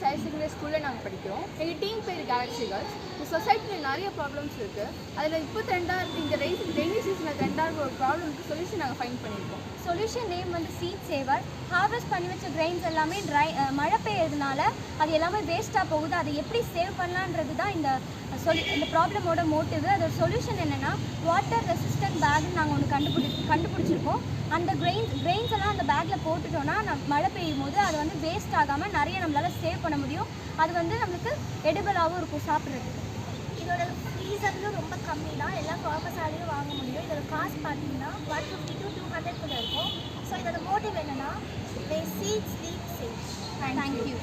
Girls higher secondary ஸ்கூலில் நாங்கள் படிக்கிறோம். எங்கள் டீம் பேர் கேலக்ஸி கேர்ள்ஸ். இந்த சொசைட்டியில் நிறைய ப்ராப்ளம்ஸ் இருக்குது. அதில் இப்போ ட்ரெண்டாக இருக்குது இந்த ரெய்னி சீசனில் ட்ரெண்டாக இருக்கிற ஒரு ப்ராப்ளம்க்கு சொல்யூஷன் நாங்கள் ஃபைண்ட் பண்ணியிருக்கோம். சொல்யூஷன் நேம் வந்து சீட் சேவர். ஹார்வெஸ்ட் பண்ணி வச்ச கிரெயின்ஸ் எல்லாமே மழை பெய்யறதுனால அது எல்லாமே வேஸ்ட்டாக போகுது. அதை எப்படி சேவ் பண்ணலான்றது தான் இந்த ப்ராப்ளமோட மோட்டிவ். அதோட சொல்யூஷன் என்னென்னா வாட்டர் ரெசிஸ்டன்ட் பேக்னு நாங்கள் ஒன்று கண்டுபிடிச்சிருக்கோம். அந்த கிரெயின்ஸ் எல்லாம் அந்த பேக்கில் போட்டுட்டோன்னா மழை பெய்யும் போது அது வந்து வேஸ்ட் ஆகாமல் நிறைய நம்மளால் சேவ் பண்ண முடியும். அது வந்து நம்மளுக்கு எடிபிளாகவும் இருக்கும் சாப்பிட்றதுக்கு. இதோட ஃபீஸ் வந்து ரொம்ப கம்மி தான், எல்லா ஃபார்மஸாலையும் வாங்க முடியும். இதோட காஸ்ட் பார்த்தீங்கன்னா 150 to 200 இருக்கும். ஸோ இதோட மோட்டிவ் என்னென்னா சீட்ஸ் லீக் சேவ். தேங்க்யூ.